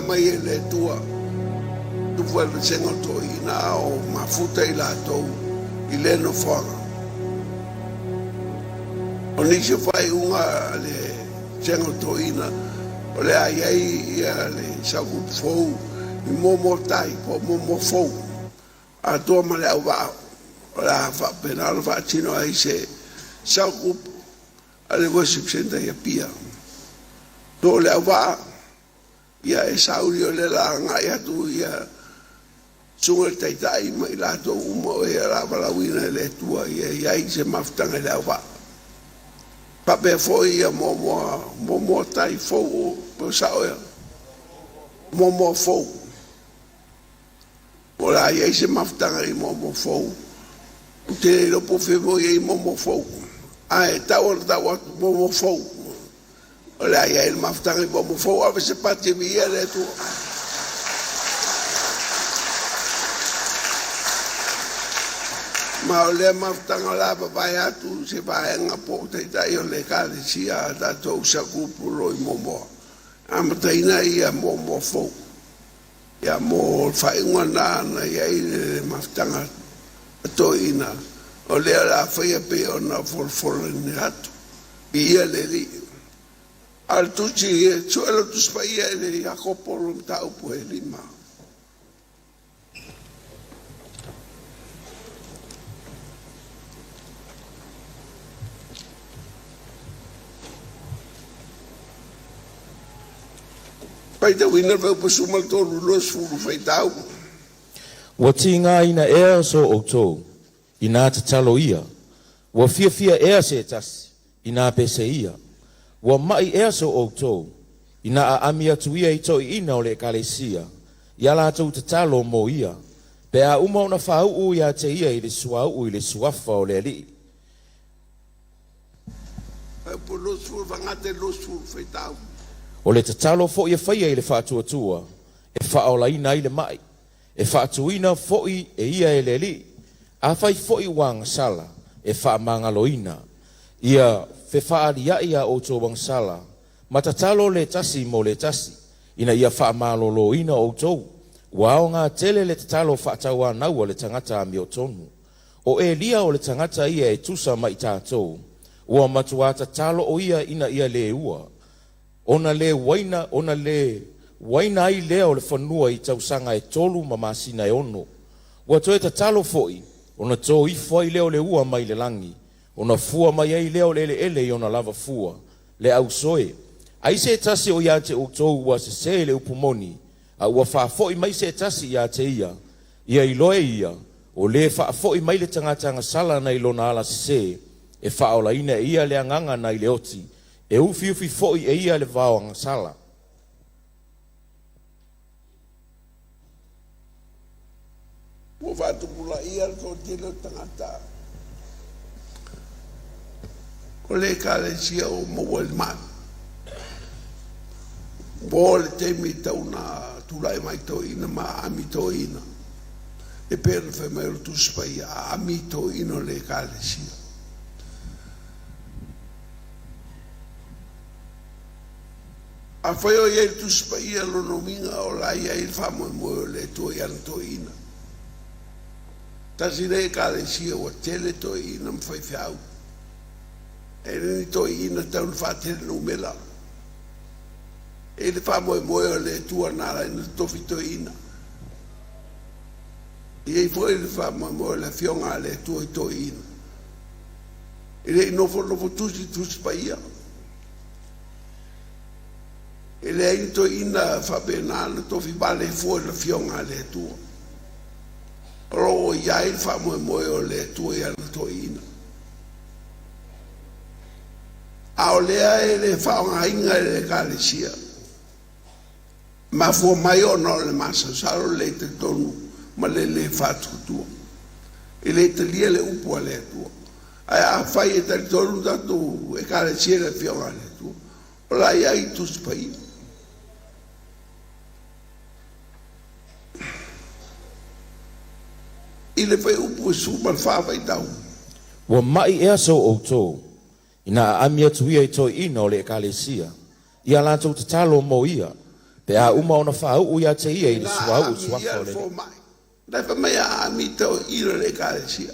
ina mai e le tua tu fue le sengo to ina o mafuta i latou i le no whanga o nisi whai unga le sengo to ina o le ai ia le saku fou i momo tai po momo fou a toa ma le au vao o le a whapena o whaatino ai se saku a le worship center ia pia to le au vao ia e sauri o le la ngai atu ia sunga taitai mai la to umo e la balawina le tua ia i se maftanga le au vao pape foi ia momo tai fou po sao ia momo fou ora ia se maftanga i momo fou te lo po fe mo ia momo fou ai tawar momo fou ora ia il maftanga i momo fou ave se pati via le tu ma o le maftanga la vai atu se vai nga po te dai o le kale sia da to sa kupulo i momo amataina ia momo fou ia mo fai ngana na ia i maftanga to ina o le la fai pe ona for ni atu ia le li al tuci suelo tu spaia le a kopolo ta upo e lima pai te wina veu pasuma tolu los fulu feitau Wa tinga ina ea so outou, ina te talo ia. Wa fia ea se tas, ina pese ia. Wa mai ea so outou, ina a amia tuia i toi ina o le kalesia. Ia la tau te talo mo ia. Pe a uma una whau ia te ia i le suau i le suafa o le li. po los fulu vangate los fulu feitau O le te talo fo ia whaia i le whātua, e whaolaina i le mai. E whaatuina foi e ia e le li. A whai foi wang sala e whaamangaloina. Ia whewhaaria ia o tō wang sala. Matatalo le tasi mo le tasi. Ina ia whaamaloloina o tō. Wao ngā tele le tatalo whaataua naua le tangata mi o tonu. O e lia o le tangata ia e tusa mai tātou. Ua matuata talo o ia ina ia le ua. Ona le waina ai lea o le whanua i tausanga e tolu mamasina e ono. Ua toe ta talo foi, ona tō i foi leo le ua mai le langi. Ona fua mai ai leo le ele i ona lava fua. Le au soe. Ai se tasi o ia te o tō ua se le upumoni. A ua wha foi mai se tasi ia te ia. Ia i loe ia. O le wha foi mai le tangata sala na i lona ala se. E wha ola ina e ia le anganga na i le oti. E ufi foi e ia le vao sala. mo fatu pula ia ko tilo tangata o le kale sia o mo wel man bol te mi tauna tulai mai to ina ma ami to ina e per femero tu spaia ami to ino le kale sia a foi o ia tu spaia lo nominga o la ia il famo mo le to ia to ina tasi rei kale sia o tele to ina mfai fiau e ni to ina ta un fatele numela e le famo le tua nara in to fito ina e foi le famo le fionga le tua to ina e le no for tu spaia e le into ina fa benale to fi vale fuori le fionga le tua ro ia il famo le tua ia to ina a olea e le faonga inga e le kalesia ma fu mai o no le masa salo le te tonu ma le fatu tua e le te lia le upo le tua a fai e te tonu da tu e kalesia le fionga le tua ola ia i tu spai ile fai upo su mal fa vai tau Wa mai ea so outou. Ina amia tuia i toi ina o le kalesia. Ia lantou te talo mo ia. Pe a uma ona whau ia te ia i le suau suafa o le. Dai fa mai a mi to ira le kalesia.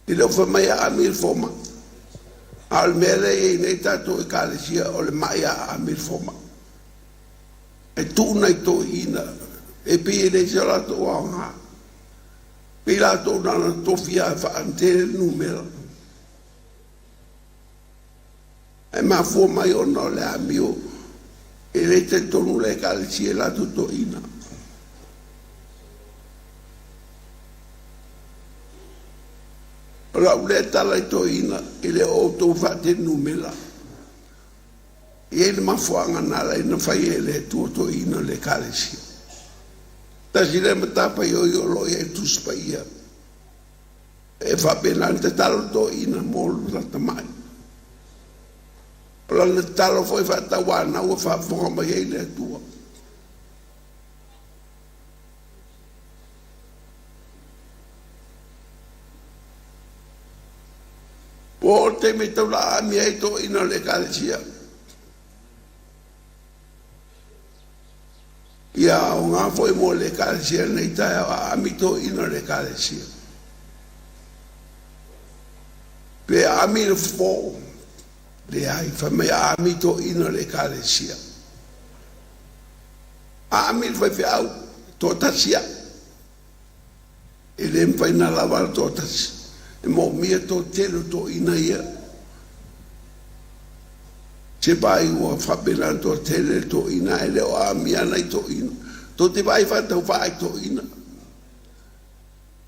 I lo fa mai a mi foma. Al mele e nei tato e kalesia o le mai a mi foma. E tu nei to ina e pe le sala to wa. Pe la to na to fia fa ante numero. E ma foma io no le amio e le te tonu le kalesia la to ina. La ule tala i to ina, i le o tō whate numela. I e le mafuanga nara ina whai e le tō to ina le kalesia. Tasi le matapa i o lo e tuspa ia. E whapenan te talo to ina mōlu rata mai. La le talo foi whata wana ua whafonga mai e le tua. O te me tau la ami e to ina le kalesia. Ia o ngā foi mo le kalesia nei tae a ami to ina le kalesia. Pe ami le fo le ai fa me ami to ina le kalesia. Ami le fai au to tasia. E le mfai na lavar to tasia. E mo mia to telo to ina ia. Se bai ua whapelan to tele to ina e leo a mia nei to ina. To te vai whatau whai to ina.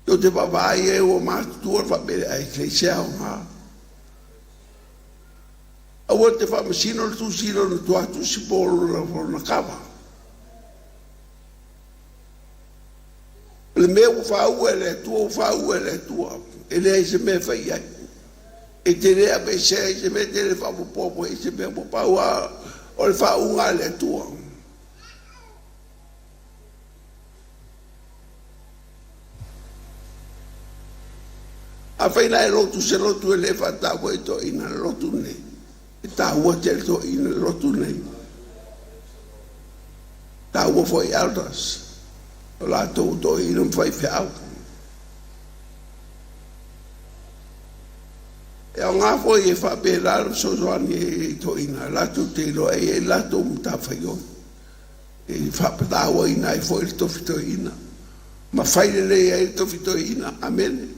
To te whai e ua mātua whapere ai kei sea o ngā. Aua te whamasino tu sino na tu atu si polo na kawa. Le mea ua whau e le tua, whau e le tua. E le se me fai ai. E te rea me se me te le whamu popo e se me popau a o le whaunga le tua. A whaina e lotu se lotu e le whatau e to ina lotu nei. E tā ua te to ina lotu nei. Tā ua foi altas. O la tō to ina mwhai whiau. E o ngā foi e whapera so soani e to ina, lato te loa e lato mtawhai o. E whapatawa ina e foi to fito ina. Ma whaile le e to fito ina, amen.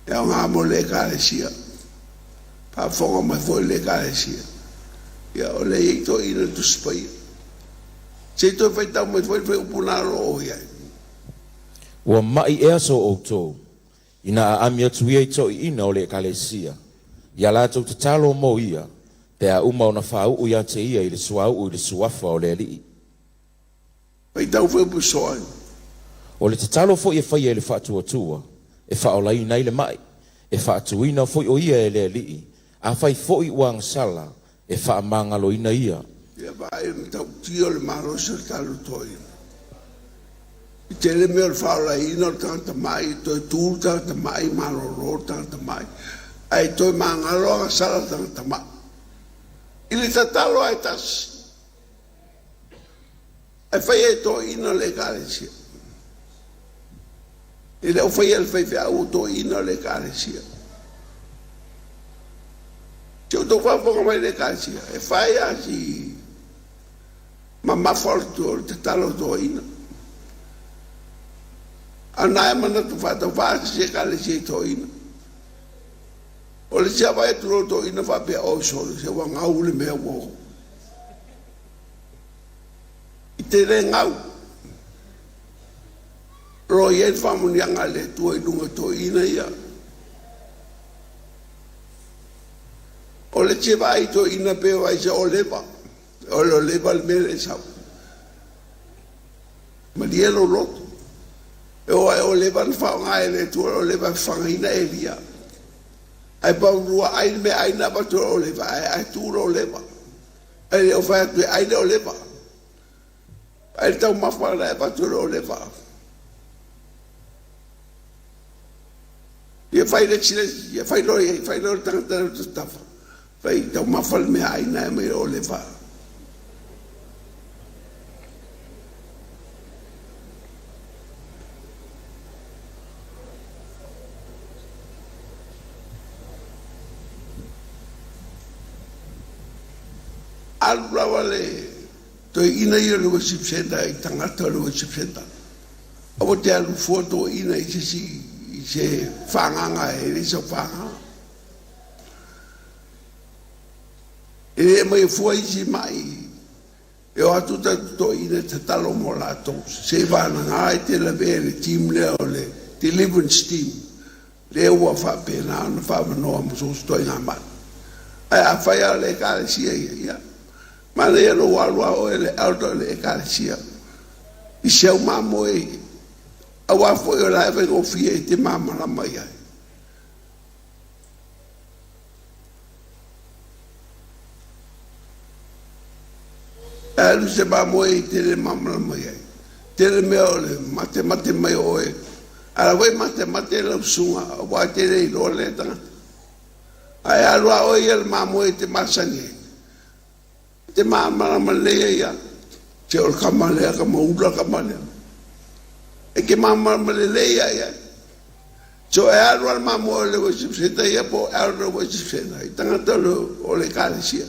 E o ngā mo le kāresia. Pāwhonga mai foi le kāresia. E o le e to ina tu spai. Se to whaitau mai foi upunaro o iai. Ua mai ea so o tō, ina a ami atu ia i tō i ina o le kalesia. Ia lātou te talo mo ia, te a uma o na whau ia te ia i le suau i le suafa o le alii. Pai tau whepu soai. O le te talo fo ia whaia i le whaatua tua, e whaolai nei le mai, e whaatuina fo o ia e le alii, a whai fo i uang sala, e whaamangalo ina ia. Ia vai mi tau tio le marosa talo toi. I te le mea whaola ina o tangata mai, toi tūru tangata mai, maroro tangata mai. Ai toi mangaroa sala tangata mai. I le tatalo ai tasi. Ai whai e to ina le kāresia. I leo whai e le whai whiau to ina le kāresia. Tio to whawhonga mai le kāresia. E whai a si ma mawhortu o te talo to ina. Ana e mana tu whata whāsi se kale se to ina. O le sia vai tu to ina whapea o solo, se wa ngau le mea wo. I te re ngau. Roi e whamunianga le tua i lunga to ina ia. O le sia vai to ina peo ai se o lepa. O lo lepa le mele sau. Ma lielo loto. E o leva na whaonga e le tua o leva whangaina e lia. Ai paurua aine me aina patura o leva, ai tura o leva. Ai le o whai atu e aine o leva. Ai tau mawhana e patura o leva. Ia whai le chile, ia whai lori tangata o tafa. fai tau mafal me aina e mai o le wha. Alu rawa le toi ina ia le worship center i tangata le worship center. Awa te alu foto ina i se whanganga e le sa whanganga. E mai fua isi mai e o atu to ina te talo mo lato se vana ngai te la vele team leo le deliverance team leo wa fa pena na fa no mo so sto ina ma a fa ya le ka si ya ma le lo wa o le auto le ka si i se o mamo e a wa fo yo la ve go fie te mama la mai se ba moi te le mamla mai te le meo le mate mai oe ala wei mate la sunga wa te le lo le tanga ai alwa oe el mamoi te masani te mamla male ya te ol kamale ka mo ula kamale e ke mamla male ya so e alwa mamoi le wo se te ya po alwa wo se na tanga tolo o le kalisia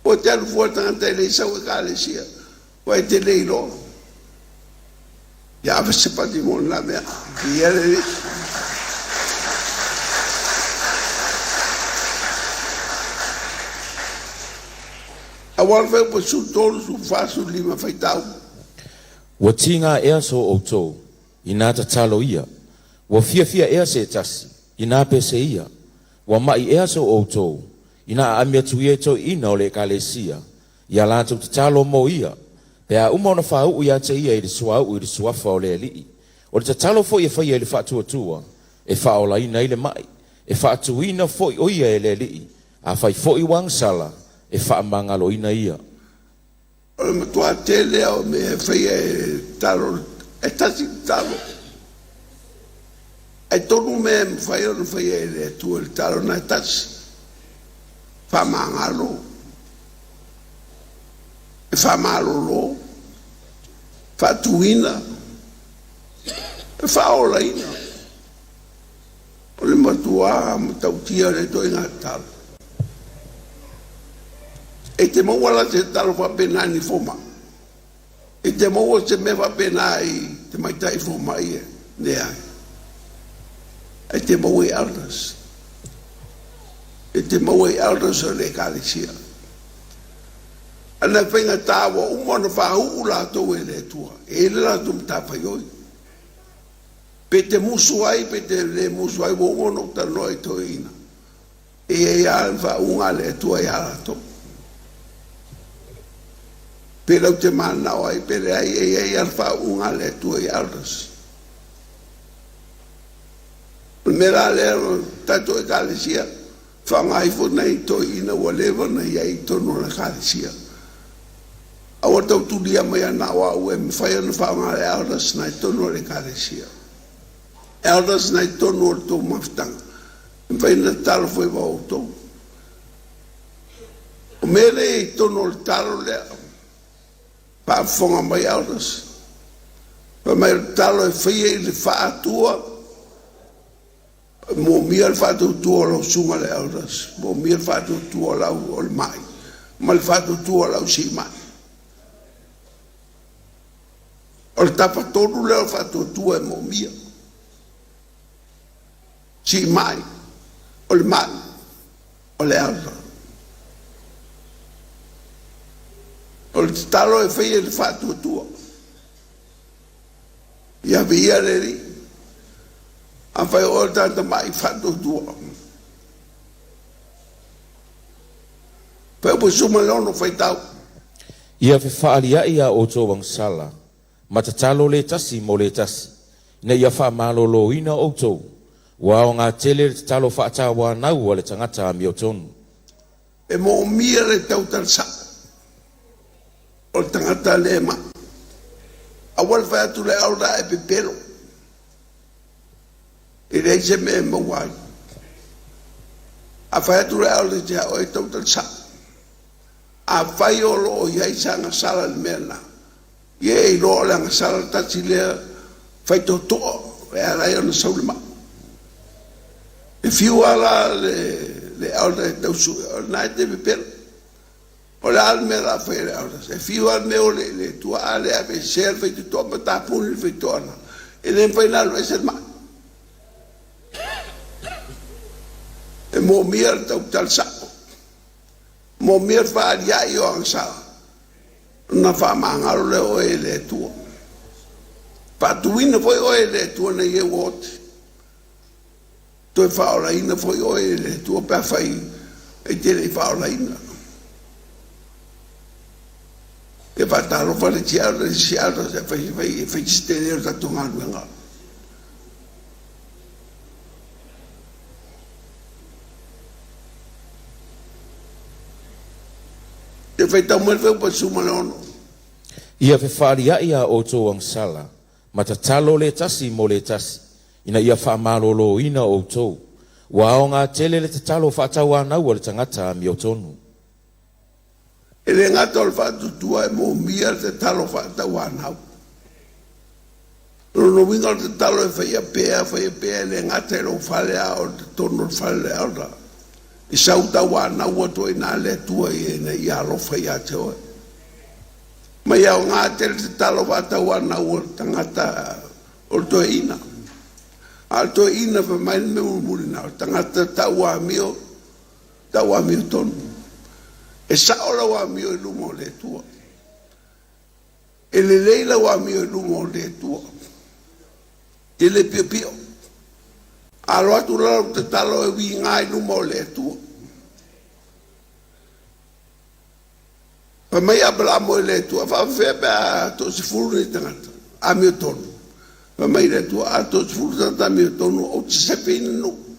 o te alu fuata ngata ele isa ue ka alesia wa te leilo ya ave se pati mon la mea i ele a walfe po su tolu su fasu lima faitau Wa tinga ea so o tō, i nā ta talo ia. Wa fia ea se tasi, i nā pese ia. Wa mai ea so o tō, i nā amia tuie tō ina o le kalesia. Ia lātou te talo mo ia. Pea umona whau ia te ia i le suau i le suafa o le alii. O le talo fo ia whaia i le whaatua tua, e whaola ina i le mai. E whaatuina fo i oia e le alii. A whai fo i wangsala, e whaamangalo ina ia. o le matua tele o me whaia e talo, e tasi talo. E tonu me whaia o whaia e le tua le talo na e tasi. Whamangalo. E whamalolo. Whatuina. E whaola ina. O le matua matautia le toi ngā talo. E te maua la te talo whapena ni foma. E te maua se me whapena i te maitai foma i e. Nea. E te maua i elders. E te maua i elders o le kalesia. Ana whenga tāua umona whahu la tau e le tua. E le la tum tāwhaioi. Pe te musu ai, pe te le musu ai, wo umono ta noi to ina. E ala whaunga le tua i ala tau. Pe lau te mana ai, pe le ai alfa unga le tua i elders. Mera le tato e kalesia, whangai fo nei to ina walewa na iai tono le kalesia. Awa tau tulia mai ana wa ue mwhai ana whaunga le elders na tono le kalesia. Elders na tono le tō maftanga. Mwhai na talo fwe wa o tō. O mele i tono le talo lea. Pa fonga mai elders. Pa mai talo e whaia i le whaatua. Mo mia le whaatutua lau sunga le elders. Mo mia le whaatutua lau o le mai. Ma le whaatutua lau si mai. O le tapa tonu leo whaatutua e mo mia. Si mai. O le mai. O le elders. O le talo e whaia le whaatutua. Ia via le ri. A whai o tata mai whaatutua. Pau po suma lono whai tau. Ia fe whaalia ia o tō wangsala. Mata talo le tasi mo le tasi. Ne ia wha malolo ina o tō. Wa o ngā tele le talo whaatawa nau o le tangata mi o tonu. E mo mia le tau tarsa. O tangata le ma. Awal whai atu le aura e pepero. E reise me mawai. a whai ture au le te o e tau tal sa. A whai o lo iai sanga sala le mea na. Ie i lo le anga sala tati lea whai to toa e a rai ona sau le ma. E fiu ala le au le tau su o nai te me pera. O le al me la whai le au le. E fiu al me o le tua ale a me ser whai te toa ma ta puni le whai toa na. E le whai nalo e ser ma. E mo mia le tau tal sa. Mo mia wha alia i o ang sa. Na wha maangaro le o e le tua. Patuina foi o e le tua na ie wote. Toi wha o laina foi o e le tua pa whai e tere i wha o laina. E whataro whare tiara le siara se whai stere o tatu ngānu ngā. Te whai tau mai whau pa sumana ono. Ia whewharia ia o tō ang sala, ma ta talo le tasi mo le tasi, ina ia whamalolo ina o tō. Wa o ngā tele le te talo whaatau anau o le tangata mi o tonu. E le ngata o le whaatutua e mo mia le te talo whaatau anau. Rono winga o te talo e whaia pēa le ngata e lo whale a o te tono whale a o I sautau anau o toi nā le tua I e nei a lo whaia te oe. Mai au ngā tere te talo wātau anau o tangata o toi ina. A toi ina pa mai me murmuri nao. Tangata tau a mio tonu. E saola wa mio I lumo le tua. E le leila wa mio I lumo le tua. E le pio pio. Alo atu lau te talo e wi ngai lumo le tua. Pa mai abla mo le tua fa febe a to si fulu ni tangata a mio tonu. Pa mai le tua a to si fulu tangata a mio tonu o ti sepe ina nu.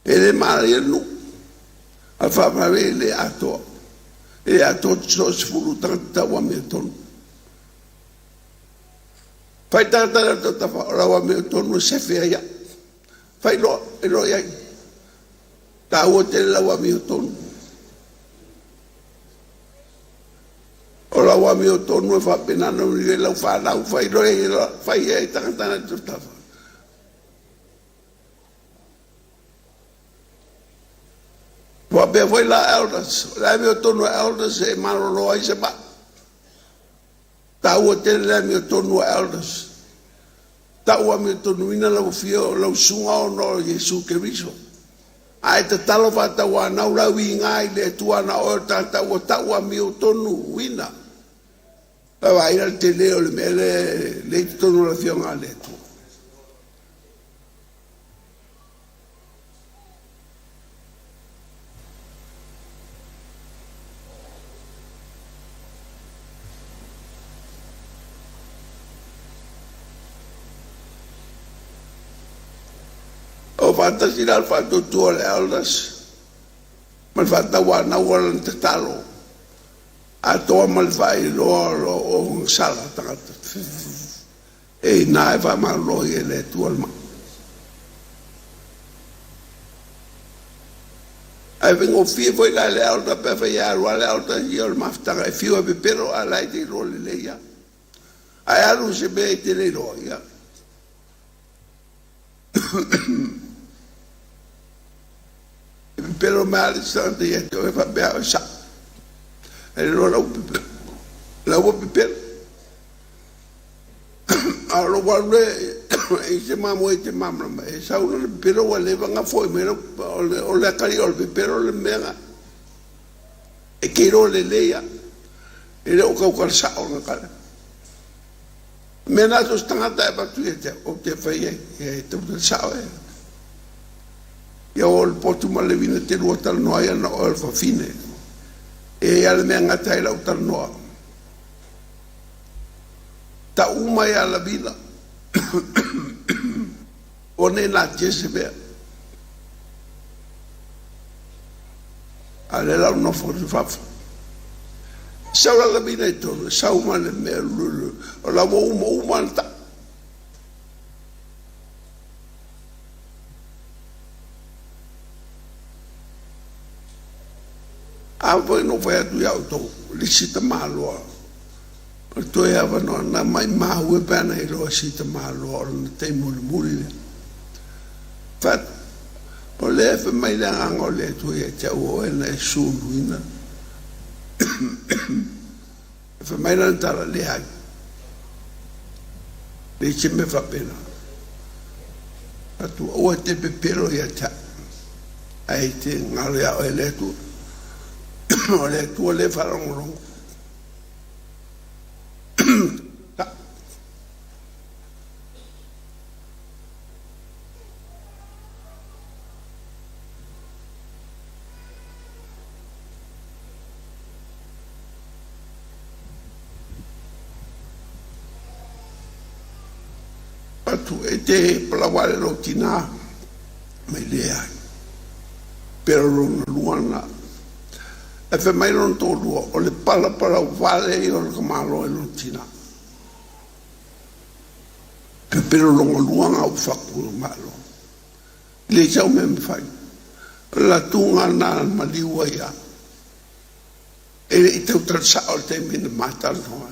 E le mare nu. A fa mare le ato. E ato to si fulu tangata a mio tonu. Fai tangata le to tafa a mio tonu sefe aia. Fai lo e lo iai. Ta ua te la a mio tonu. O la wa mio tonu e whapenana uni le lau whanau whai roe e whai e tangatana te tafa. Wa pia whai la elders, la mio tonu elders e maro loa I se ba. Ta ua tele la mio tonu elders. Ta ua mio tonu ina lau fio, lau sunga o no Jesu Keriso. Ai te talo whata wa nau lau I ngai le tuana o ta ua mio tonu ina. Pa ina te leo le mele le tonu la fio ngā le tu. O fantasi la fatu tua le aldas. Man fata wa nau wala te talo. A toa malwhai loa o sala tangata. E nā e wha maloi e le tua ma. Ai vengo fie foi la le alta pe fa ya ro le alta I o maftanga e fio be pero ala I ro le ya. Ai alu se be te le ro ya. Pero mal stante e to e fa be a sa. E lo lau pipero. A lo guarde e se mamo e te mamma. E sa uno le pipero wa le vanga foi mero o le akari o le pipero le mega. E ke ro le leia. E le o kau karsa o nga kare. Mena tos tangata e batu e te o te fai e te uta sao e. Ia o le potu ma le vina te rua tal noa na o le fafine. E ale mea ngata I lau tal noa. Ta uma e ala vila. O ne na tese bea. Ale lau no fori fafa. Sau la vila I tonu. Sau ma le mea lulu. O la uma ta. Awa no vai atu iau tau, lisi ta māloa. Toi awa no na mai mahu e pēna i roa si ta māloa o na tei muri muri le. Fat, o le e mai le anga o le tui e te au e na e sūnu ina. E mai le tala le hai. Le che me fa pena. Atu o te pepero ia ta. Ai te ngale au e le tu. O le tu le farongorong. Atu e te palawale lo tina mai lea. Pero lo luana. E fe mai non tolua o le pala vale i o le kamalo e lo tina. Pero lo luanga o faku malo. Le jau me fai. La tunga na maliua ia. E te utrasa o te mine matal noa.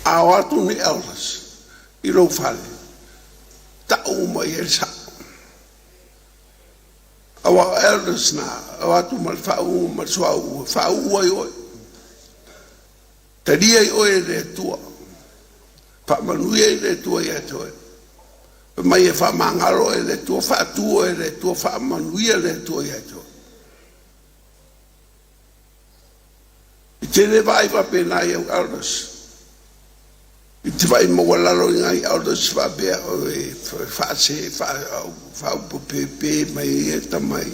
Ao atu ni elders i rau fale ta uma i el sa awa elders na ao atu mal fa uma so fa ua i oi ta dia i oi le tua fa manuia i le tua i atoe mai e fa mangalo e le tua fa tua e le tua fa manuia le tua i atoe i te le vai va pena i elders I te vai mo walalo ngai au do swa be o fa se fa po pe mai e ta mai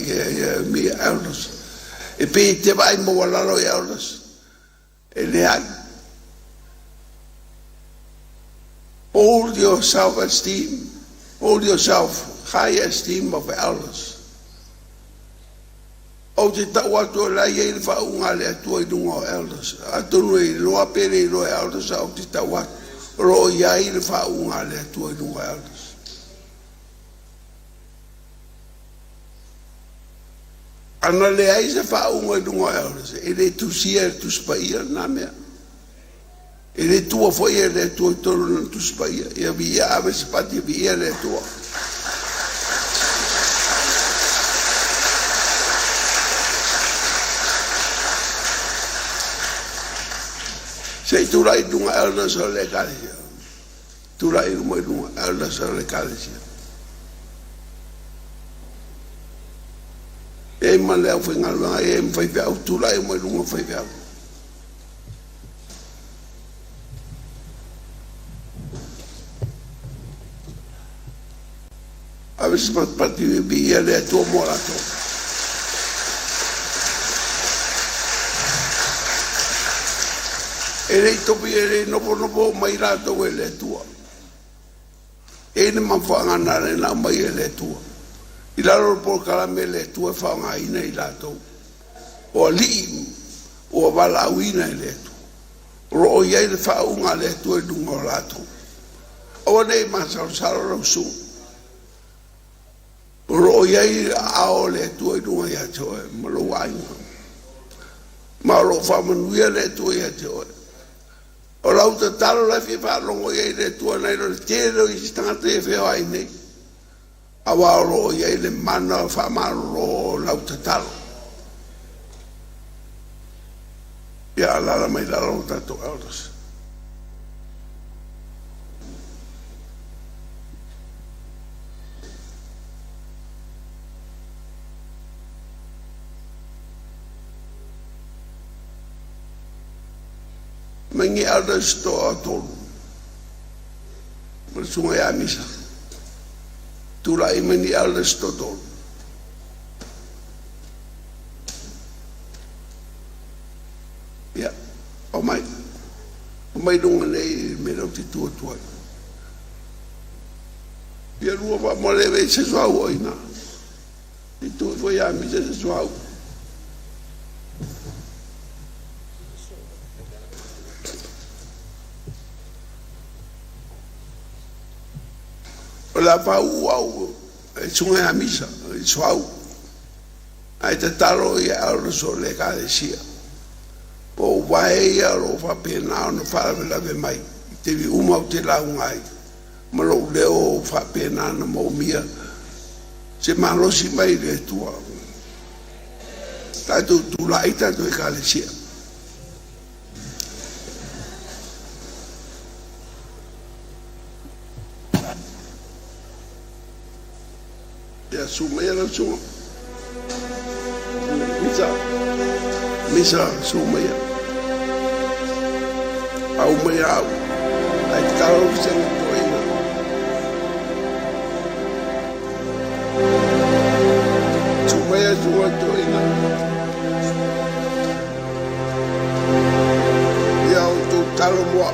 mi aulos e pe te vai mo walalo i aulos e le ai hold your self esteem, hold yourself high esteem of aulos o te tau atu la i e fa unga le atu i dunga aulos atu i loa pere i loa aulos au te tau atu ro ia i le fa unga le tua i lunga elders. Ana le ai se fa unga i lunga elders. E le tu sia e tu spaia na mea. E le tua foi e le tua i tolu na tu spaia. E via ave se pati via le tua. Sei tu rai dunga elders o le kalisia. Tu rai mo dunga elders o le kalisia. E ma le foi ngalwa e foi pe au tu rai mo dunga foi pe au. Aves pati bi le tu morato. E rei topi e rei nopo mai rato e le tua. E ne mawhanga re na mai e le tua. I laro por kalame le tua whanga ina i rato. O li o wala uina i le tua. Ro o iei le whaunga le tua i dunga o rato. O nei masao saro rau su. Ro o iei ao le tua i dunga i ato e malo wainga. Ma ro whamanuia le tua i ato e. O lau te talo la fi fa longo ye le tua nei lo te lo i stangata e feo ai nei. Awa ro ye le mana fa malo lau te talo. Ya la mai la ro ta to elders. Mangi elders to atolu. Bersunga ya misa. Tulai mani elders to tolu. Ya, o mai dunga nei me lo ti tua. Ya rua va mole ve se so ina. Ti tu foi ya misa se so. La pau au e sunga a misa e suau ai ai te talo ia alo so le kalesia po vai ia lo fa pena no fa la ve mai te vi uma te la ngai ma lo leo fa pena no mo mia se malo si mai le tua ta tu la ita do kalesia ya sumera su misa sumera au mai au ai talo se toina sumera toina ya tu talo mo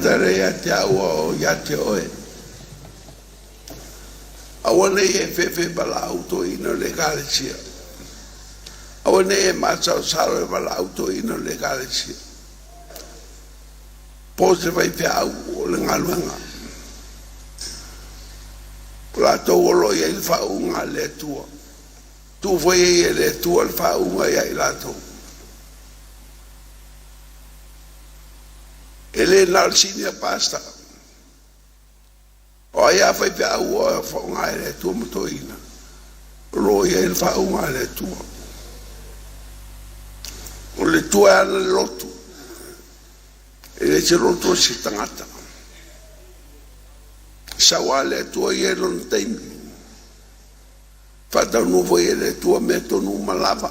tare ya te aua o ya te oe. Awane e fefe bala auto ino legale sia. Awane e macha o saro e bala auto ino legale sia. Pose vai pe au o le ngaluanga. Plato olo ia il fa unga le tua. Tu foi e le tua il fa unga ia il lato. Ele nalsinia pasta. O ia fai pe au o fa unga le tua motoina. Lo ia il fa unga le tua. O le tua ana le lotu. Ele se lotu si tangata. Sawale tua ia lon taimi. Fata nuvo ia le tua meto nu malava.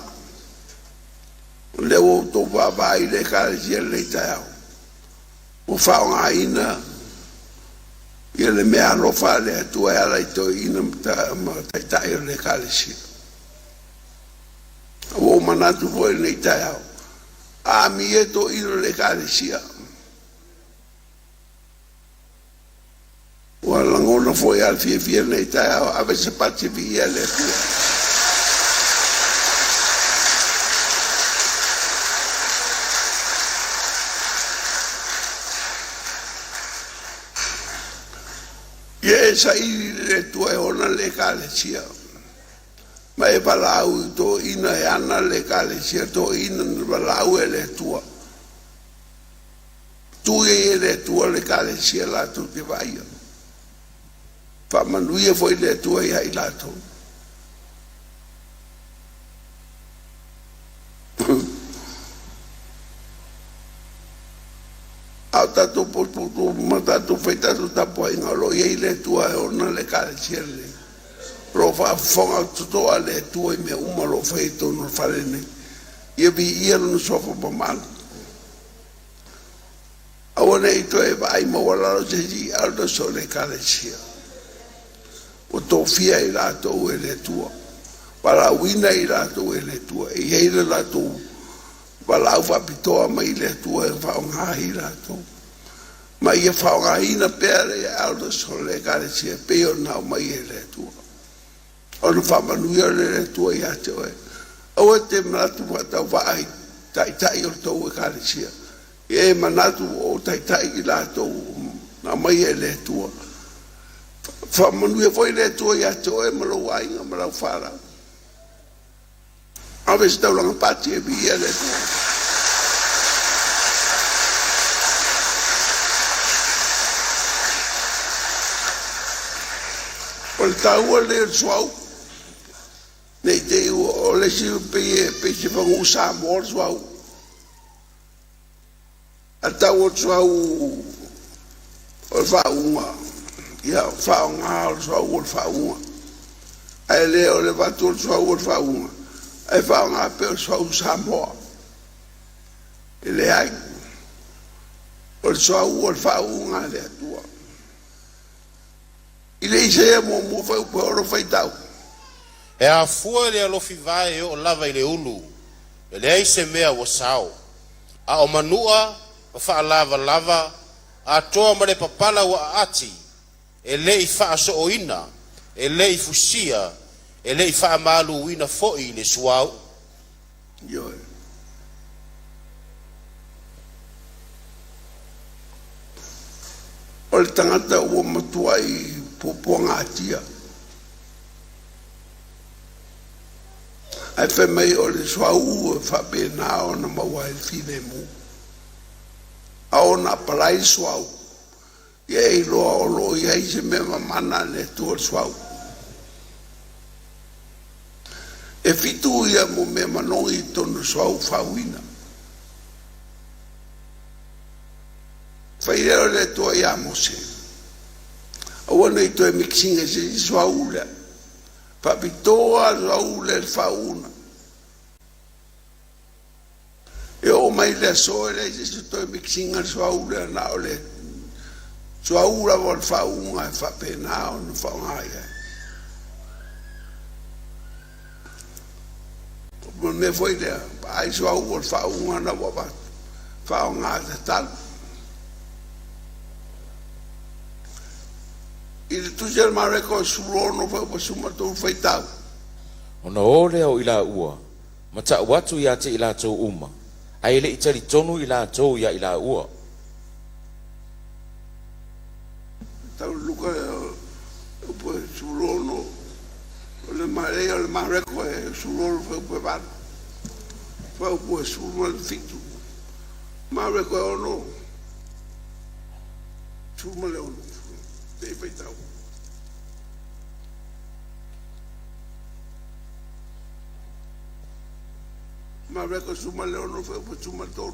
Leo to baba i le kalisia le tau. O faunga ina ia le mea rofa le tua ala i to ina ma tai le kalisia. O manatu foi le tau. A mi e to ina le kalisia. O langona foi al fie nei tau ave se pati via le tua. Ye sai le tua ona le kalesia. Ma e balau to ina e ana le kalesia to ina balau le tua. tu e le tua le kale sia la tu te vai fa manuia foi le tua ia i la tu au tatu putu mata tu feita tu tapo inga lo ia le tua e ona le kale sia le pro fa fonga tu ale tua me uma lo feito no falene ia bi ia no sofo pa mal awana ito e vai mo wala lo ji aldo so le kale sia o to fia i la to e le tua para wina i la to e le tua e ia le la to para fa pitoa mai le tua e fa nga i la to mai e fa nga ina pere aldo so le kale sia pe o na mai le tua o no fa manuia le tua ia te o te matu ta vai tai o to e kale sia e manatu o tai i la to na mai le tua fa manuia foi le tua ia te e malo ai nga malo fara ave sta la pati e via le tua o tau le suau nei te o le si pe si fa usa mor suau atau suau o fa uma ia fa nga suau o fa uma ai le o le vatu suau o fa uma ai fa nga pe suau sa mor ele ai o suau o fa uma le tua ile ise mo fa o fa tau e a fua le alofi vai o lava i le ulu e le ai se mea o sao a o manua o fa lava a toa ma le papala wa ati e le i fa so oina e le i fusia e le i fa malu ina foi le suau yo o le tangata o matua i poponga atia ai fe mai o le suau fa pena o na maua il fine mu a ona palai suau ye lo ye se me mana le tu suau e fitu ia mo me manoi tonu suau fa wina fa ia le tu ia mo se o ona ito e mixing e se suau le fa pitoa suau le fa una e o mai le so le se to mixing al suau le na o le suau la vol fa una fa pena o no fa mai me foi le ai suau vol fa una na va fa una tal il tu gel mare ko sulo no fa po suma to feitau ona ole o ila ua mata watu ya te ila to uma ai le itali tonu ila to ya ila ua tau luka po sulo no le mare ko sulo fa po va fa po sulo fitu mare ko no sumo le ono te feitau ma reko suma leo no fe po suma to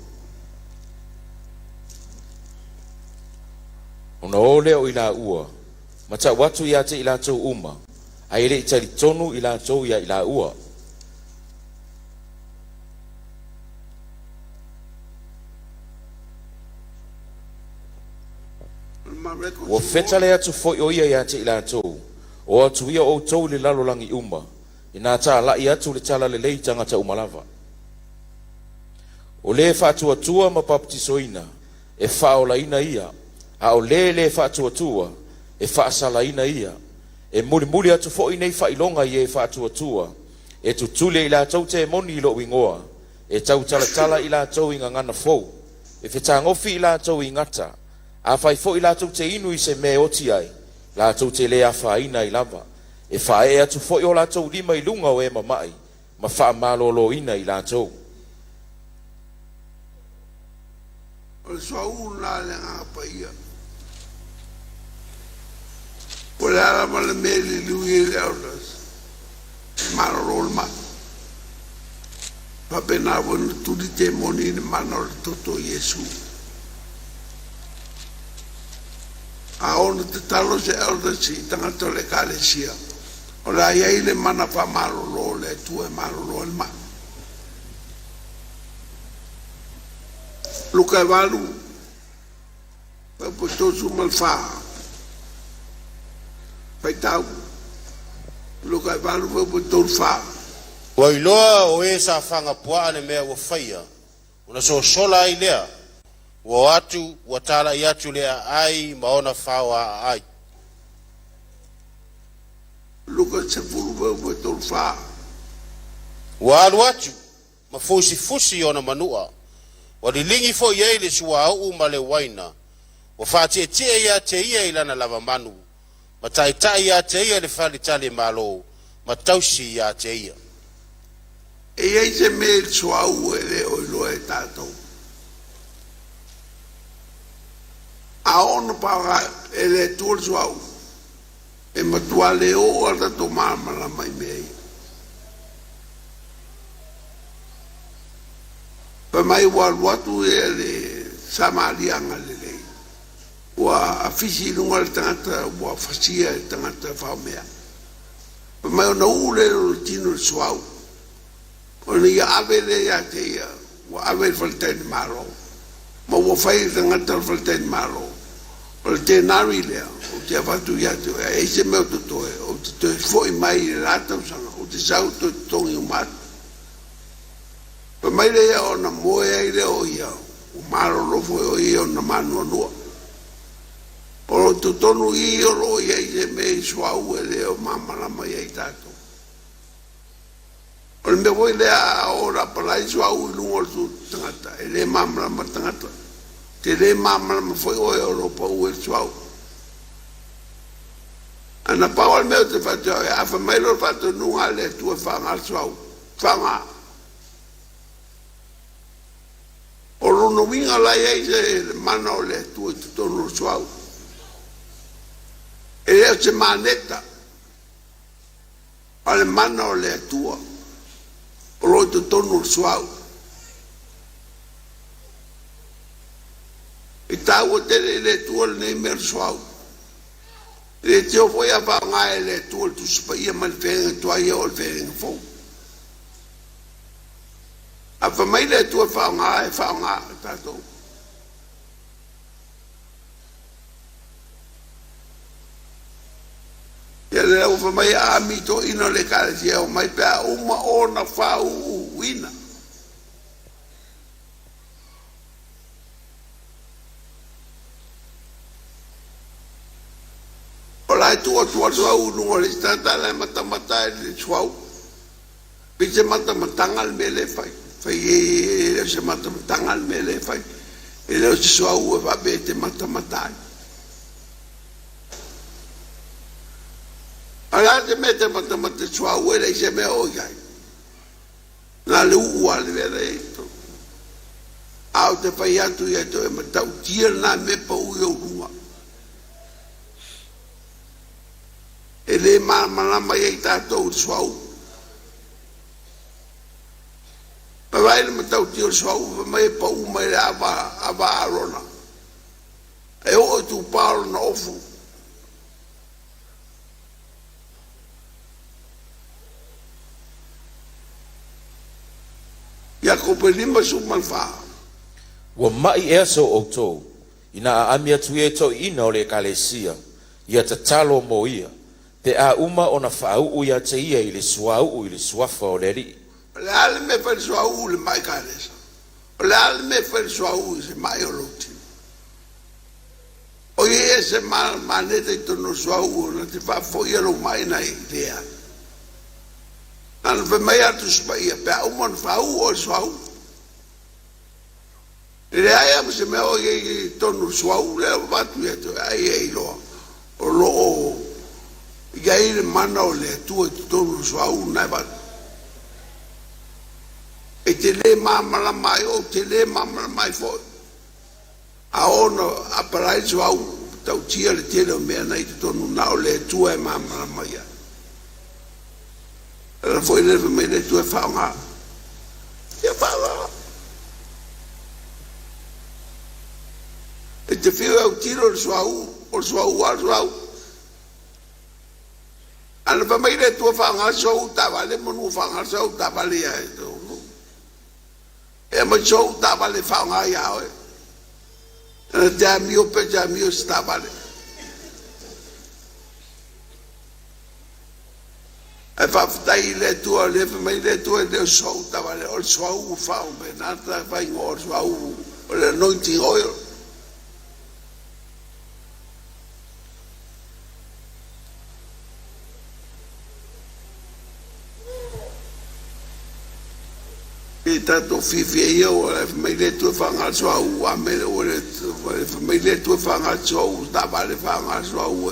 ona ole o ila ua mata watu ya te ila to uma ai le itali tonu ila to ya ila ua o fetale atu foi o ia ya te ila to o atu ia o to le lalo langi uma ina ta la ia tu le tala le leitanga ta umalava o le fatu atua ma baptisoina e faolaina ia a o le fatu atua e faasalaina ia e muli atu foi nei failonga ia e fatu atua e tutule ila tau te moni lo wingoa e tau tala ila tau inga ngana fou e fetangofi ila tau ingata a fai fo ila tau te inu i se me oti ai la tau te le afaina i lava e fae atu fo o la tau lima i lunga o e mamai ma faa malolo ina i la tau o le suau la le ngapa ia o le ala ma le mele lui le aulas marol ma pa pena bon tutti temoni ne manor toto Yesu a ono te talo se aulas si tanga le kalesia o la ia le mana pa marolo le tu e marolo ma Luka valu pa poto su malfa pai tau Luka valu pa poto fa Wailoa o e sa fanga pua ne mea wa faia una so sola ai lea wa atu wa tala i atu lea ai maona fawa ai Luka se fulu pa poto fa wa alu atu ma fusi ona manua wa lilingi fo ye le suwa u ma le waina wa fati tie ya te ia ilana lava manu ma tai ya te ia le fali tali malo ma tausi ya te ia e ia se me suwa u ele o lo e tato a ono pa ele tu suwa u e matua le o ala to mama la mai mei pa mai watu ele Samaria ngalele wa afisi lunga tangata wa fasia tangata famea pa mai no ule tino swau oni ya avele ya te ya wa avel falten malo ma wa fai tangata falten malo o te nari le o te fatu ya te e se me to o te foi mai lato sanga o te sau to tongi umat pa mai le o na moe ile o ia o maro lo foi o ia na manu no o to tonu i o lo ia i me swau ele o mama la mai ai tato o me voi le a ora para i swau lu o tu tangata ele mama la tangata te le mama la foi o lo pa o swau ana pa o me te fa a fa mai lo fa to nu ale tu fa ngal swau fa o no vinga la ia se mano le tu tono suau e se maneta ale mano le tua o lo tono suau e tau te le tu le mer suau e te foi a va ngai le tu spaia mal fe tu ai o fe fo a família tua fanga tato ya le o família amito ino le cara si o mai pa uma ona fa wina ola tua no le sta la mata le suau pije mata matangal mele fai fai se mata tangal mele fai e le se so u va bete mata matai ala de mete mata so u le se me o gai la lu al vere to au te fai atu ia to e mata u tia na me pa u yo rua e le mama mai ai tato so u vai le matau tio so mai pa u mai ava arona e o tu palo na ofu ya ko pelima su malfa wa mai e so o to ina amia tu e to ina o le kalesia ia te talo mo ia te a uma ona fau u ia te ia i le suau i le suafa o le ri le ale me fa suau le mai kalesa le ale me fa suau se mai o loti o ie se mal manete to no suau na te fa fo ia lo mai na idea al ve mai atu spai pe a umon fa o suau le ai se me o ie to no suau le va tu ia to ai lo o lo ia ile mano le tu to no suau na va e te le mamala mai o te le mamala mai fo Aono aparai suau tau tia le tele o mea nei te tonu nao le tua e mamara maia. Era foi le me le tua whaonga. Ia whaonga. E te whiu au tiro le suau, o suau al suau. Ana pa mai le tua whaonga suau tawale, monu whaonga suau tawale ia e tō. E mai suau tawale whaonga ia oe. Jamio pe jamio sta vale. E fa ftai le tua le mai le tua de so ta vale o so u fa un benata fa in o so o le anointing oil. E tanto fifi io mai le tue fanga so a me le mai le tue fanga so da vale fanga so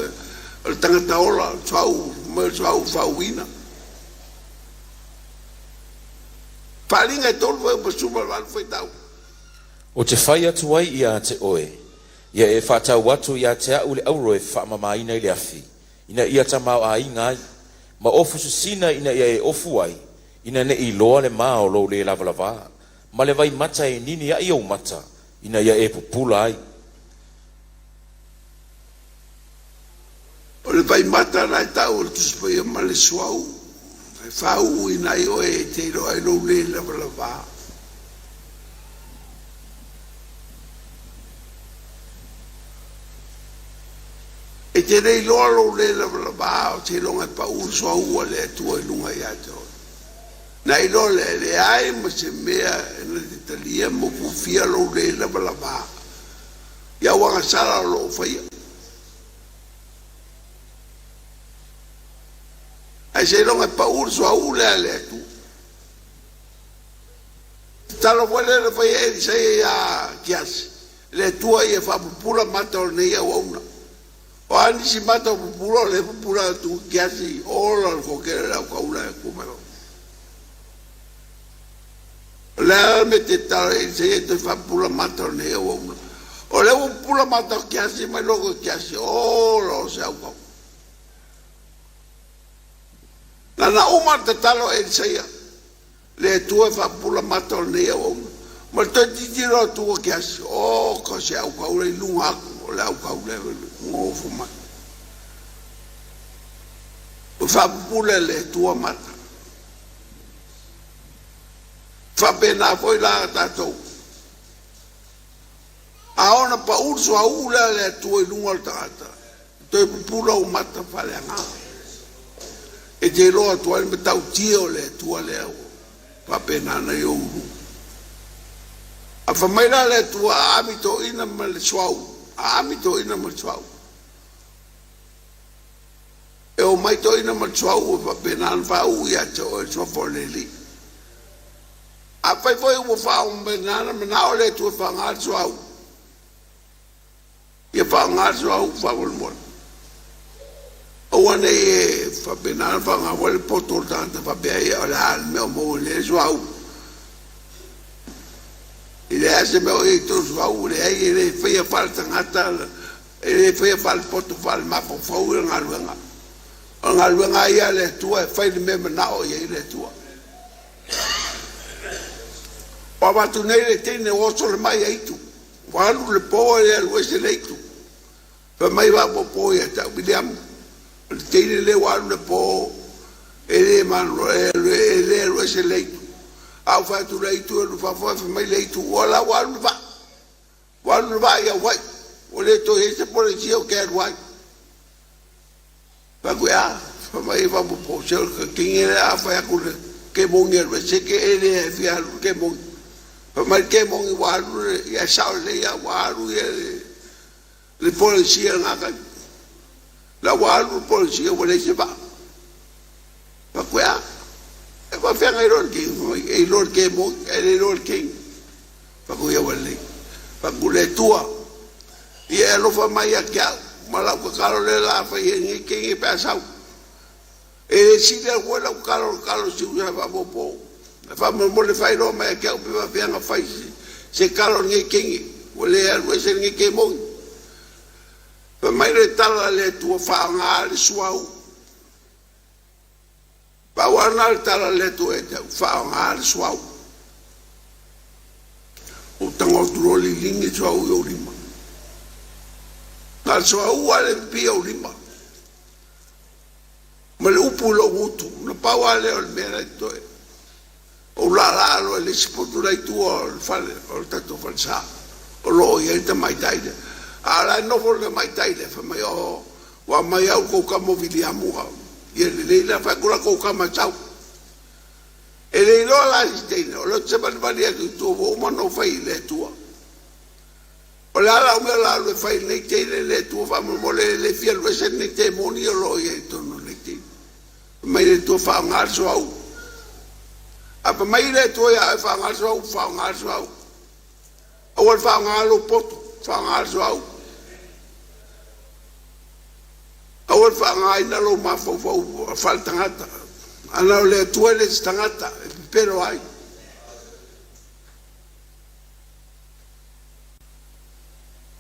il tangata ola so me so fa wina palinga tolu po suma val foi tau o te whai atu ai ia te oe ia e whatau atu ia te au le auro e whaamamaina i le afi ina ia tamau a ingai ma ofu susina ina ia e ofu ai ina ne I loa le mao lo le lava ma le vai mata e nini ai o mata ina ia e pupula ai o le vai mata na tau o tu spoi ma le suau e fau ina io e te lo ai lo le lava e te rei lo le lava o te longa pa u suau le tua lunga ia to na ilo le ai mo se mea na Italia mo kufia lo le lava ia wanga sala lo fai ai se longa pa urso a le tu talo vuole le fai e se a chias le tua ia fa pula mata o nei o una o ani si mata pula le pula tu chiasi o lo ko che la ko una come la mette tale se te fa pula matone o le un pula mato che si ma logo che si o lo se au la na uma te talo e se le tue fa pula matone ma te ti giro tu che si o co se au ka le lunga o le au ka le mo fuma fa pula le tua mata fa pena foi la tato a ona pa urso a ula le tu lunga tata to pula o mata fale nga e te lo tu al metau tio le tu le fa pena na yo a fa mai la le tu amito ina mal swau amito ina mal swau e o mai to ina mal swau fa pena fa u ya to so foleli a fai foi o fa un benana na ole tu fa ngal suau e fa ngal suau fa vol mon o ane fa benana fa ngal poto tanto fa be ai al meu mo le suau ile ase me o to suau le ai le fai falta ngata le fai fal poto fal ma po fa u ngal wenga ia le tu fai me na o ia le tu Papa tu nei le tene oso le mai aitu. Walu le po e le wese le aitu. Pa mai va po ya ta William. Le tene le walu le po e le man le wese le aitu. Au fa tu le aitu lu fa mai le aitu wala walu va. Walu va ya wai. O le to ese po le cio ke wai. Pa kuya fa mai va po se ke a fa ku ke bonge wese ke ele fia ke bonge ma ke mongi waru ya saule ya waru ya le polizia ngaka la waru polizia wale se ba pa kwa e va fia ngai e lor ke mo e lor ke pa ko ya wale pa kule tua ia lo fa mai ya mala ko kalo le la fa ye ke pa sa e si le wala kalo si usa va po fa mo le fai lo mai ke pe va nga fai se kalo nge kingi le alwe se ngi ke mo pa mai le tala le tu fa nga le suau pa wana le tala le tu e fa nga le suau o tango duro li lingi suau yo lima na suau ale pia o lima ma le upu lo utu na pa wale o mera to o la lo le sipotura i tu o fale o tato falsa o lo ye te mai taide ala no for le mai taide fa mai o wa mai au ko ka movilia mua ye le la fa kula ko ka ma chau e le lo la stene o lo se ban valia tu o ma no fai le tu o la me la le fai le te le tu fa mo le fiel we se ne te moni o lo ye to no le te mai le tu fa ngal so au apa mai le tu ya fa ngal so au o fa ngal o poto fa ngal so au o fa ngai na lo ma fo fa tangata ana le tu le tangata pero ai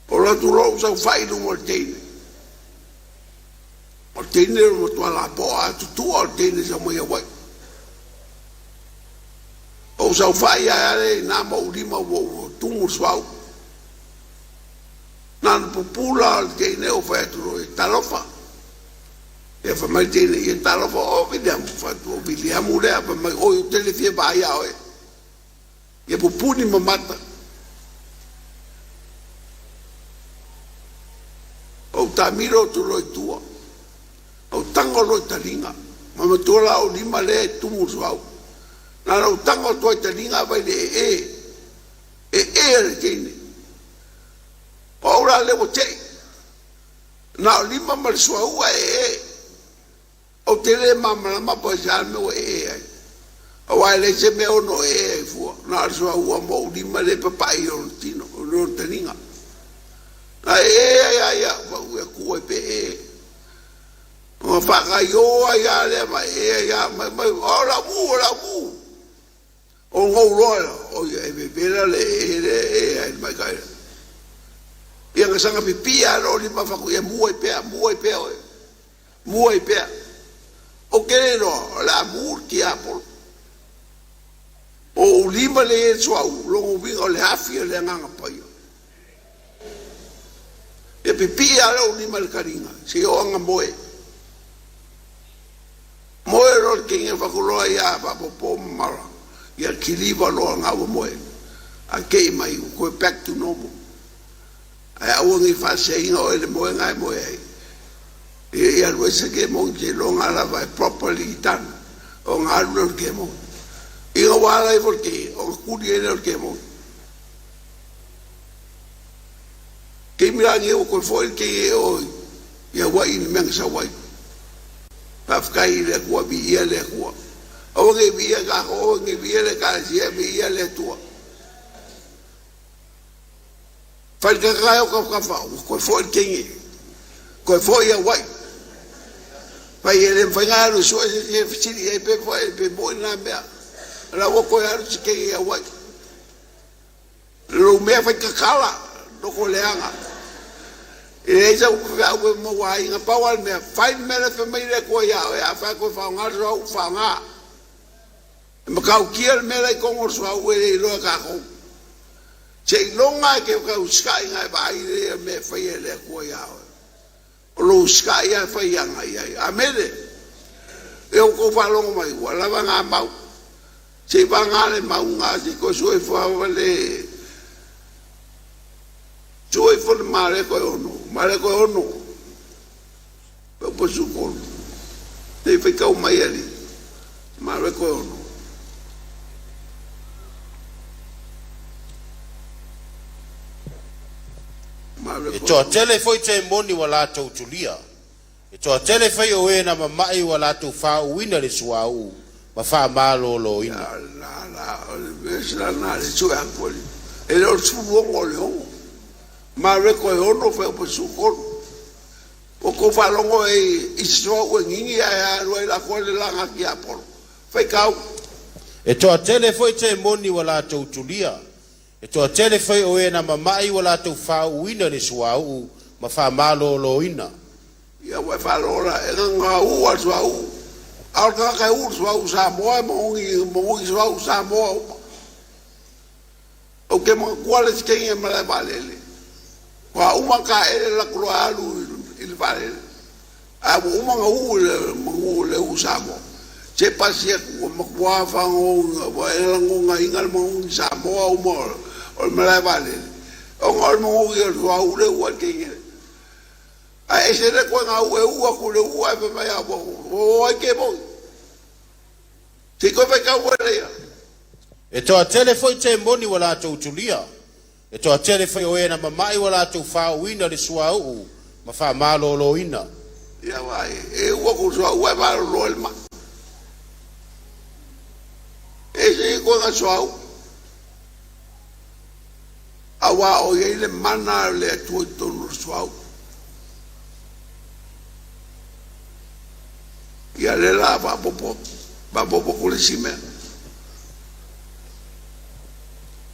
o la tu lo sa fai no mo tene mo tu ala po a tu o tene sa mo ya wai o sa fai ale na mo di mo tu mo swau nan popula tene o fa tu talofa e fa mai tene e talofa o vediamo fa tu vediamo le fa mai o tele fie ba ya o e popuni mo mata o tamiro tu lo tua o tango lo talinga ma tu la o lima le tu mo swau na o tango to talinga vai le le tene ora le bote na lima mal swau o tele mama ma po ja me o ai le se me o no fu na swau mo lima le papai o tino o talinga ya va ku pe o fa ga yo ya le ma ya ma ora bu o ngo lo o e be le ma ga ia nga sanga pipia lo li ma fa ku e mu e pe o ke no la murti apol o lima le so lo vi o le afia le nga pa yo e pipia lo lima le karinga si o nga moe ro ke nge fa ku lo ya pa po mara ia kiliva lo nga moe a ke mai ko back to normal ai au ngi fa sei no ele mo ngai mo e ia lo se ke mo ke lo nga la vai properly done o nga lo ke mo e o wala e porque o kuri ele ke mo ke mi ani o ko foi ke o ia wa in men sa wa pa fkai le ko bi ia le ko o ngi bi ga o ngi bi le ka si bi ia le tua fai ka ga o ka fa ko fo ke ko fo ia wai fai ele fai ga lo so e fiti e pe fo e pe bo na me la wo ko ya ru ke ia wai lo me fai ka kala do ko le anga e ja u fa o mo wai nga pa wal me fai me le fe me le ko ya fa ko fa nga ro fa nga me ka u kiel me le ko mo so u e lo ka ko che longa ke ka uskai ngai ba ile me fai le ko ya o lo uskai ya fai nga ya amele e o ko fa longa mai wala ba nga mau che ba nga le mau nga si ko so e fa le so e fa mare ko ono po su ko te fai ka mai ali mare ko ono e toa tele foi te moni wala tau tulia e toa tele fai o e na mamai wala tau whauina le suau ma wha malo lo ina na le sua ancoli e lo su uongo le ongo ma reko e ono fai o su kono o ko whalongo e isoa ue ngingi a roi la kone langa ki apolo fai kau e toa tele foi te moni wala tau tulia E toa tele fai o e na mamai wala tau whau uina le suau ma wha malo lo ina. Ia wai whalora e ngā ua suau. Ao kai ua suau Samoa e mongi suau Samoa. O ke mga kuala sikengi e malai valele. Kua umaka ele la kura alu ili valele. A umanga uu le u Samoa. Se pasia kua makua whango wa e langonga ingal mongi Samoa umor. O malai valele. O ngal mongi e suau le ua kengele. A ese le kwa ngā ua ku le ua e mai a o ai ke moi. Te koe pai kau ere ia. E toa tele foi te moni wala tau tulia. E toa tele foi o e na mamai wala tau whau ina le suau ma wha malo lo ina. Ia wai, e ua ku suau e malo lo el ma. E se koe ngā suau. A wā o iei le mana le atu i tonu suau. Ia le la papopo kule sime.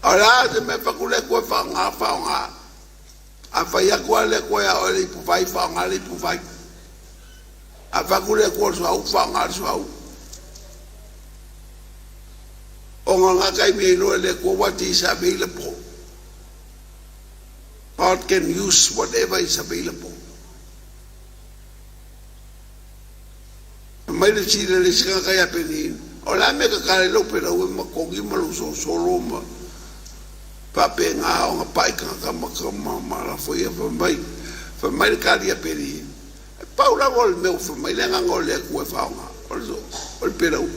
Ora se me pakule koe whaonga. A whaia koe le koe a ole ipu vai whaonga le ipu vai. A pakule koe suau whaonga suau. O ngā kai me ino le koe what is available. God can use whatever is available. Mai le sira le sika kai apeni o la me ka kare lo pero we ma kongi ma lo solo ma pa penga o pai ka ma la foi fa mai ka dia peri paula vol me fa mai le ngol le ku fa nga o pero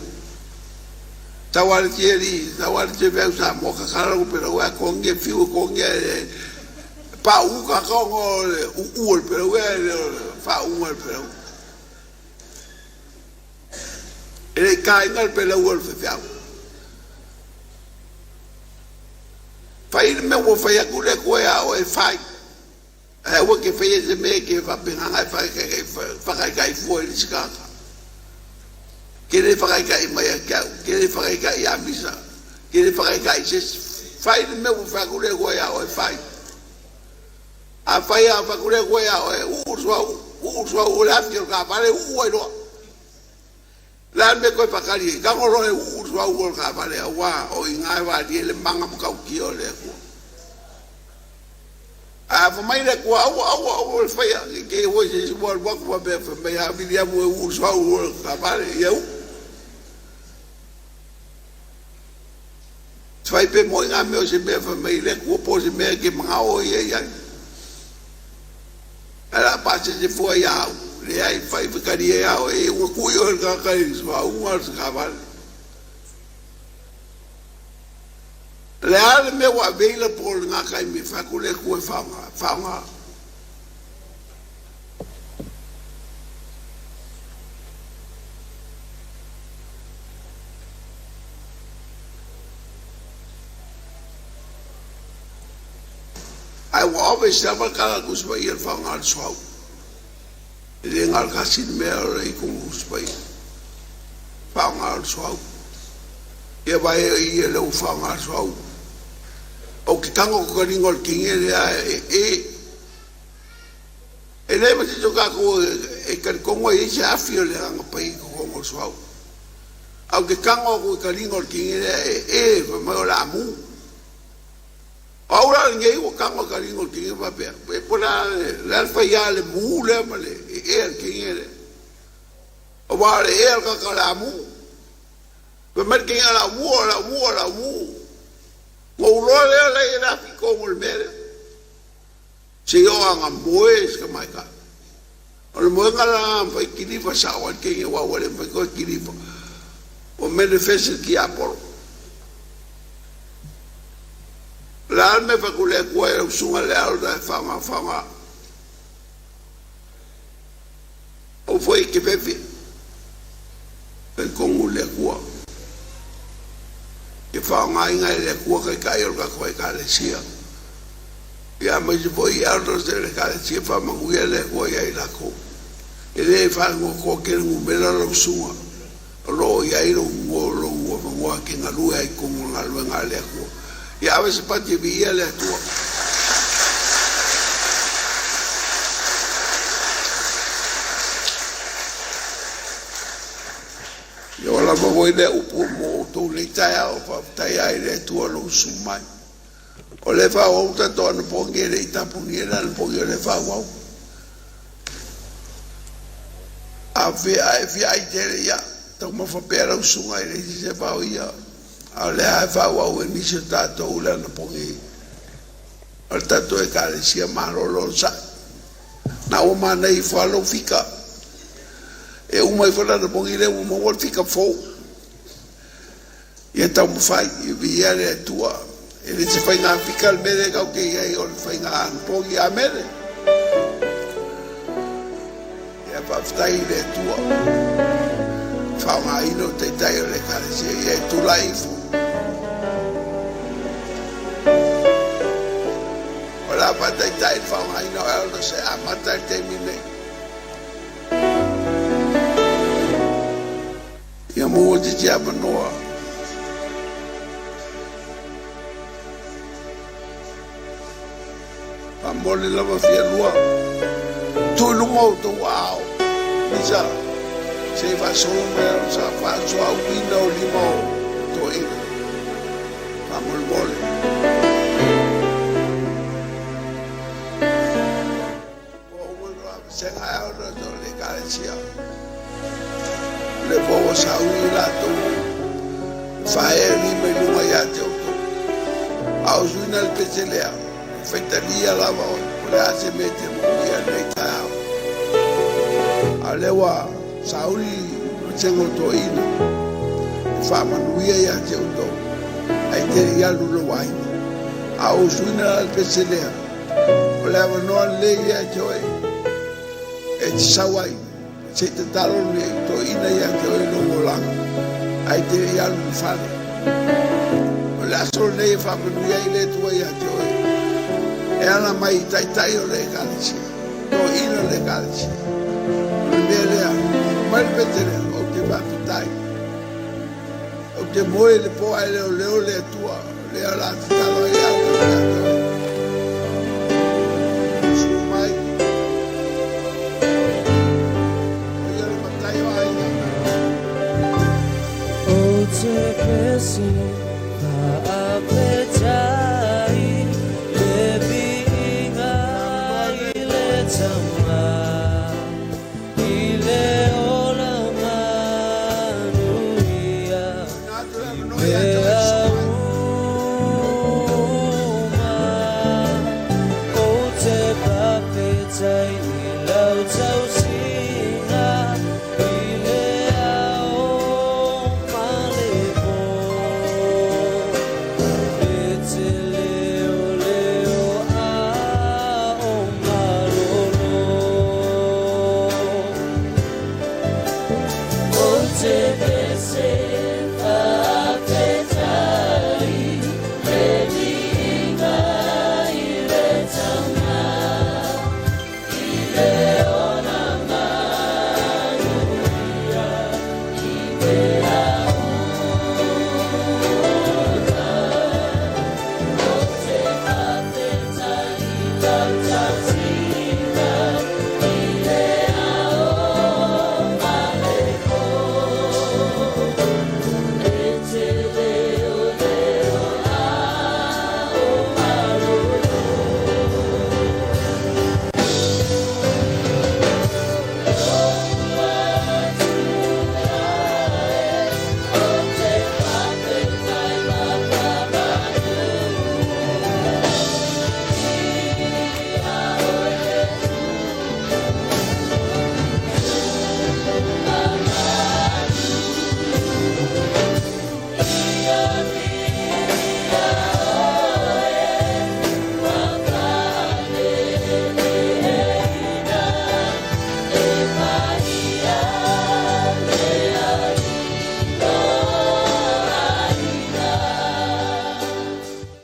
tawal tieri tawal te ve sa mo ka kara pero we kongi fiu kongi pa u ka ko u pero we fa u pero ele cai ngal pela wol fefia fai me wo fai akule ko ya o fai e wo ke fai se me ke va penga fai kai foi skaka ke le fai kai mai ka ke le fai kai amisa ke le fai kai se fai me wo fai akule ko ya o fai a fai a akule ko ya o uswa la ke ka vale o no la me koe pakari ka ngoro e uswa u ka vale wa o inga va di le manga mo ka ki o le ko a fa mai le ko au fa ya ke wo se mo wa ko be fa me ha bi ya mo uswa u ka vale eu sai pe mo inga me o se be fa me le ko po se me ke manga o ye ya ala pa se fo ya le ai fai pakari ya o e o ku yo ka kai swa u ar ka vale le ale me wa veile por nga kai me fa ku le ku fa nga ai wa always never ka ku swa ir fa nga swa le ngal kasin me re ku spai fa ngal swau e vai e le u fa ngal swau o ki tango ko ni ngol kinge e le ma se joka ko e kan kongo e se afio le nga pai ko ngol swau au ki tango ko ka ni ngol kinge e ma la mu ahora ngai o kango ka ni ngol kinge va pe pora la fa ya le mu le ma le e kinge o va e ka la mu pe mer que la mu o lo le la fi ko mo mere se yo anga moes ka mai ka o mo ngala fa kini fa sa wa ke wa le fa ko kini fa o me le fese ki apor la me fa ko le ko e sunga le al da fa o foi que pepe el congu le ko que fa nga inga le ko ka kai o ka le sia ya me voi a los de ka le sia fa mangu le ko ya ila ko ele fa ngo ko ke ngu mela lo sunga lo ya ilo ngo lo ngo ke nga lu ai ko nga lu nga le ko Ia awe se pati via le atua. Ia wala mawoi le upu mo tau le tai au pa tai ai le atua lo sumai. O le wha wau tato anu pongi e le itapungi e le anu pongi o le wha wau. A vea e vea i tere ia, tau mawhapera usunga i le se whao ia. A le hae wha wau e nisa tato ule anu pongi. O le tato e kare sia marolo sa. Na o mana i whalo fika. E umai whala anu pongi le uma wal fika fau. Ia tau mawhai i via le atua. E le se whai ngā fika al mere kau ke iai o le whai ngā anu pongi a mere. Ia whaftai le atua. Whao ngā ino te tai o le kare sia ia e tula ifu. O la patai tai whao ngā ino e ono se amatai te mine. Ia mua te tia manoa. Pa mole lava fia lua. Tu lungo tu wow. Nisa. Se va solo mea sa fa so au vino limo. To ina. Pa mole. Se ngai ora to le kalesia. Le boa sa ui la to. Fa e ni me lunga ya te o to. Au zuina le pecelea. Fetalia lava o le ase mete muia le tau. Alewa sauri chengo to ina. Fa manuia ya te o. Ai te ia lu wai. Au suina al pecelea. O le ava no le ia joy. E sawai. Se te talo le to ina ya te o no la. Ai te ia lu fale. O le aso le fa manuia ile tua ya joy. E ana mai tai o le galisi. To ina le galisi. Lea, mai petere o te vapitai. O te moe le po ai leo leo le tua. Lea la te talo e au le atua. Sumai. O ia le matai o aina. O te pesi pa apetai. Le binga i le tau.